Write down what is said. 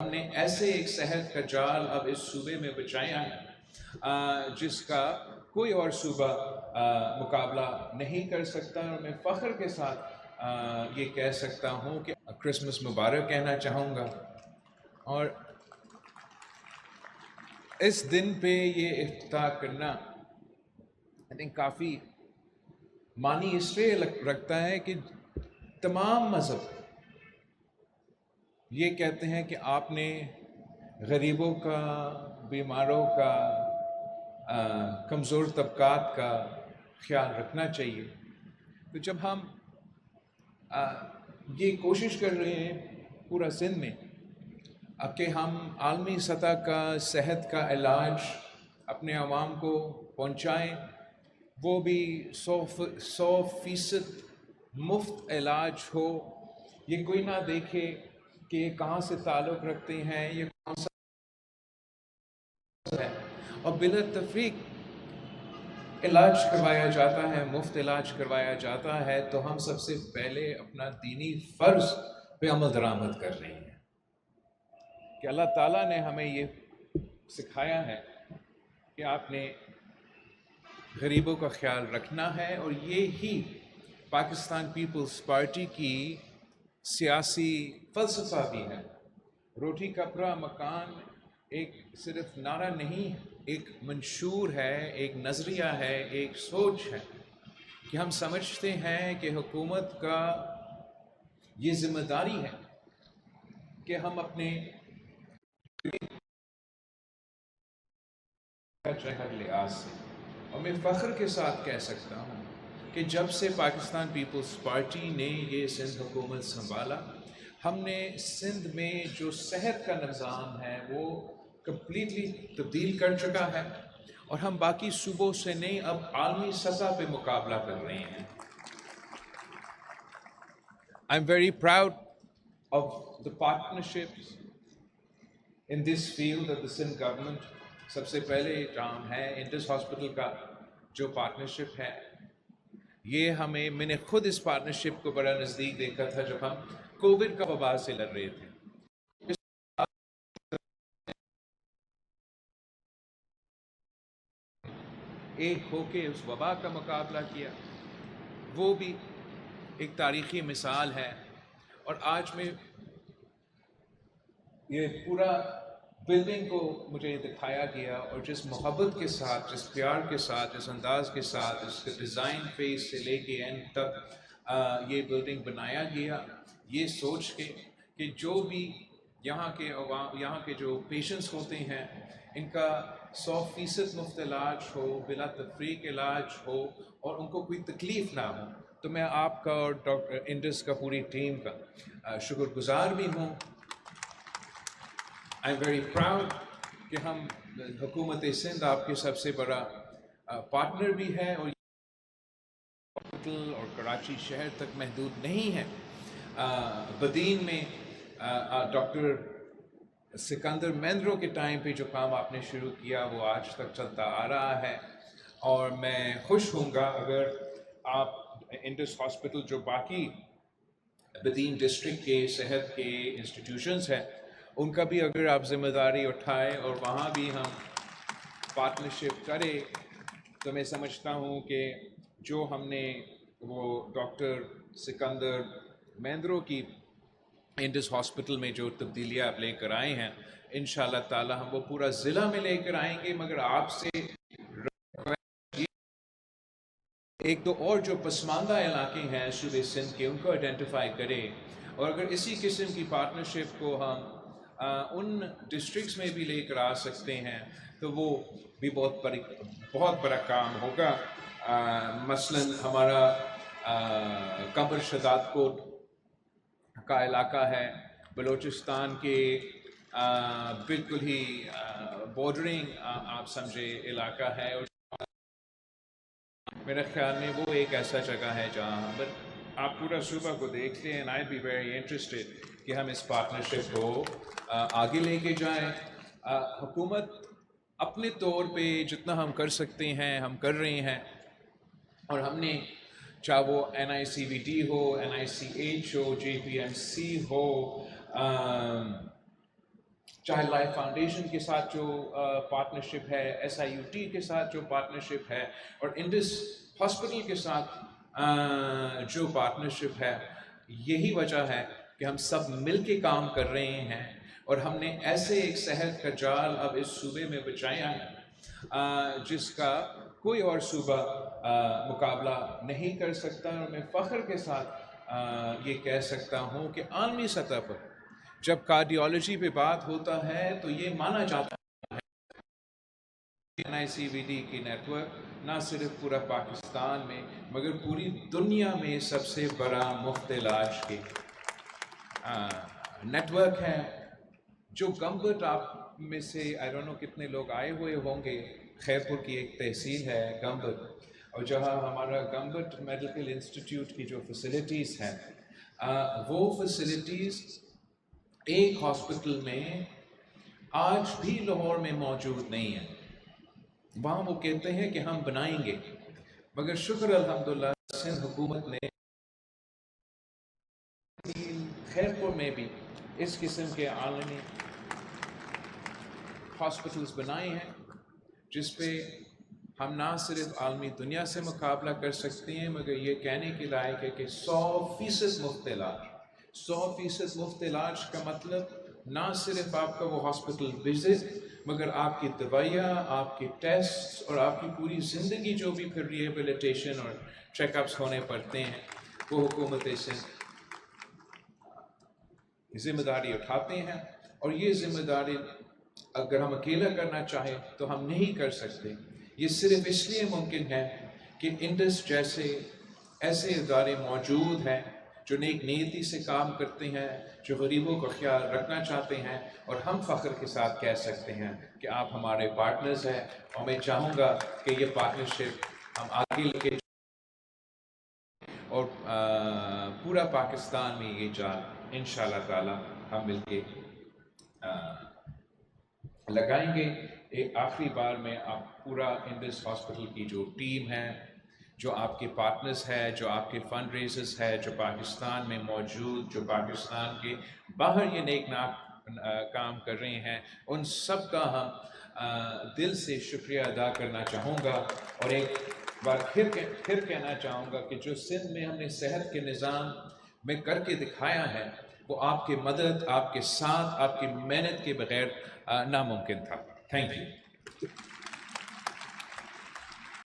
ہم نے ایسے ایک صحت کا جال اب اس صوبے میں بچایا ہے جس کا کوئی اور صوبہ مقابلہ نہیں کر سکتا، اور میں فخر کے ساتھ یہ کہہ سکتا ہوں کہ کرسمس مبارک کہنا چاہوں گا۔ اور اس دن پہ یہ افتتاح کرنا I think کافی معنی اس لیے رکھتا ہے کہ تمام مذہب یہ کہتے ہیں کہ آپ نے غریبوں کا، بیماروں کا، کمزور طبقات کا خیال رکھنا چاہیے۔ تو جب ہم یہ کوشش کر رہے ہیں پورا سندھ میں کہ ہم عالمی سطح کا صحت کا علاج اپنے عوام کو پہنچائیں، وہ بھی 100% مفت علاج ہو، یہ کوئی نہ دیکھے کہ یہ کہاں سے تعلق رکھتے ہیں، یہ کون سا ہے، اور بلا تفریق علاج کروایا جاتا ہے، مفت علاج کروایا جاتا ہے، تو ہم سب سے پہلے اپنا دینی فرض پہ عمل درآمد کر رہے ہیں کہ اللہ تعالیٰ نے ہمیں یہ سکھایا ہے کہ آپ نے غریبوں کا خیال رکھنا ہے، اور یہ ہی پاکستان پیپلز پارٹی کی سیاسی فلسفہ بھی ہے۔ روٹی کپڑا مکان ایک صرف نعرہ نہیں، ایک منشور ہے، ایک نظریہ ہے، ایک سوچ ہے کہ ہم سمجھتے ہیں کہ حکومت کا یہ ذمہ داری ہے کہ ہم اپنے ہر لحاظ سے، اور میں فخر کے ساتھ کہہ سکتا ہوں کہ جب سے پاکستان پیپلز پارٹی نے یہ سندھ حکومت سنبھالا، ہم نے سندھ میں جو صحت کا نظام ہے وہ کمپلیٹلی تبدیل کر چکا ہے، اور ہم باقی صوبوں سے نہیں، اب عالمی سطح پہ مقابلہ کر رہے ہیں۔ I'm very proud of the partnerships in this field of the Sindh government۔ سب سے پہلے کام ہے انڈس ہاسپٹل کا جو پارٹنرشپ ہے، یہ میں نے خود اس پارٹنرشپ کو بڑا نزدیک دیکھا تھا جب ہم کووڈ کا وبا سے لڑ رہے تھے، ایک ہو کے اس وبا کا مقابلہ کیا، وہ بھی ایک تاریخی مثال ہے۔ اور آج میں یہ پورا بلڈنگ کو مجھے دکھایا گیا، اور جس محبت کے ساتھ، جس پیار کے ساتھ، جس انداز کے ساتھ اس کے ڈیزائن فیز سے لے کے اینڈ تک یہ بلڈنگ بنایا گیا، یہ سوچ کے کہ جو بھی یہاں کے عوام، یہاں کے جو پیشنٹس ہوتے ہیں، ان کا 100% مفت علاج ہو، بلا تفریق علاج ہو، اور ان کو کوئی تکلیف نہ ہو۔ تو میں آپ کا اور ڈاکٹر انڈس کا پوری ٹیم کا شکر گزار بھی ہوں۔ آئی ایم ویری پراؤڈ کہ ہم حکومت سندھ آپ کے سب سے بڑا پارٹنر بھی ہے، اور اور کراچی شہر تک محدود نہیں ہے۔ بدین میں ڈاکٹر سکندر مہندرو کے ٹائم پہ جو کام آپ نے شروع کیا وہ آج تک چلتا آ رہا ہے، اور میں خوش ہوں گا اگر آپ انڈس ہاسپٹل جو باقی بدین ڈسٹرکٹ کے صحت کے انسٹیٹیوشنز ہیں ان کا بھی اگر آپ ذمہ داری اٹھائیں اور وہاں بھی ہم پارٹنرشپ کریں، تو میں سمجھتا ہوں کہ جو ہم نے وہ ڈاکٹر سکندر مہندرو کی انڈس ہاسپٹل میں جو تبدیلیاں آپ لے کر آئے ہیں، انشاءاللہ تعالی ہم وہ پورا ضلع میں لے کر آئیں گے۔ مگر آپ سے ایک دو اور جو پسماندہ علاقے ہیں صوبے سندھ کے، ان کو آئیڈینٹیفائی کریں، اور اگر اسی قسم کی پارٹنرشپ کو ہم ان ڈسٹرکٹس میں بھی لے کر آ سکتے ہیں تو وہ بھی بہت بڑا کام ہوگا۔ مثلاً ہمارا قبر شداد کوٹ کا علاقہ ہے، بلوچستان کے بالکل ہی بارڈرنگ آپ سمجھے علاقہ ہے، اور میرے خیال میں وہ ایک ایسا جگہ ہے جہاں پر آپ پورا صوبہ کو دیکھتے ہیں۔ آئی بی ویری انٹرسٹڈ کہ ہم اس پارٹنرشپ کو آگے لے کے جائیں۔ حکومت اپنے طور پہ جتنا ہم کر سکتے ہیں ہم کر رہے ہیں، اور ہم نے چاہے وہ NICVD ہو، NICH ہو، JPMC ہو، چاہے لائف فاؤنڈیشن کے ساتھ جو پارٹنرشپ ہے، SIUT کے ساتھ جو پارٹنرشپ ہے، اور انڈس ہاسپٹل کے ساتھ جو پارٹنرشپ ہے، یہی وجہ ہے کہ ہم سب مل کے کام کر رہے ہیں، اور ہم نے ایسے ایک صحت کا جال اب اس صوبے میں بچایا ہے جس کا کوئی اور صوبہ مقابلہ نہیں کر سکتا. اور میں فخر کے ساتھ یہ کہہ سکتا ہوں کہ عالمی سطح پر جب کارڈیالوجی پہ بات ہوتا ہے تو یہ مانا جاتا ہے NICVD کی نیٹ ورک نہ صرف پورا پاکستان میں مگر پوری دنیا میں سب سے بڑا مفت علاج کی نیٹ ورک ہے. جو گمبٹ آپ میں سے آئی ڈونٹ نو کتنے لوگ آئے ہوئے ہوں گے، خیرپور کی ایک تحصیل ہے گمبٹ، اور جہاں ہمارا گمبٹ میڈیکل انسٹیٹیوٹ کی جو فیسلٹیز ہیں وہ فیسلٹیز ایک ہاسپٹل میں آج بھی لاہور میں موجود نہیں ہیں. وہاں وہ کہتے ہیں کہ ہم بنائیں گے، مگر شکر الحمدللہ سندھ حکومت نے خیرپور میں بھی اس قسم کے عالمی ہاسپٹلز بنائے ہیں جس پہ ہم نہ صرف عالمی دنیا سے مقابلہ کر سکتے ہیں مگر یہ کہنے کے لائق ہے کہ 100% مفت علاج. 100% مفت علاج کا مطلب نہ صرف آپ کا وہ ہاسپٹل وزٹ مگر آپ کی دوائیاں، آپ کے ٹیسٹ اور آپ کی پوری زندگی جو بھی پھر ریہیبلیٹیشن اور چیک اپس ہونے پڑتے ہیں وہ حکومت سندھ ذمہ داری اٹھاتے ہیں. اور یہ ذمہ داری اگر ہم اکیلا کرنا چاہیں تو ہم نہیں کر سکتے. یہ صرف اس لیے ممکن ہے کہ انڈس جیسے ایسے ادارے موجود ہیں جو نیک نیتی سے کام کرتے ہیں، جو غریبوں کا خیال رکھنا چاہتے ہیں، اور ہم فخر کے ساتھ کہہ سکتے ہیں کہ آپ ہمارے پارٹنرز ہیں. اور میں چاہوں گا کہ یہ پارٹنرشپ ہم آگے لے کے اور پورا پاکستان میں یہ جال انشاءاللہ تعالی ہم مل کے لگائیں گے. ایک آخری بار میں آپ پورا انڈس ہاسپٹل کی جو ٹیم ہے، جو آپ کے پارٹنرز ہے، جو آپ کے فنڈ ریزرز ہے، جو پاکستان میں موجود، جو پاکستان کے باہر یہ نیک کام کر رہے ہیں، ان سب کا ہم دل سے شکریہ ادا کرنا چاہوں گا. اور ایک بار پھر کہنا چاہوں گا کہ جو سندھ میں ہم نے صحت کے نظام میں کر کے دکھایا ہے وہ آپ کی مدد، آپ کے ساتھ، آپ کی محنت کے بغیر ناممکن تھا. Thank you.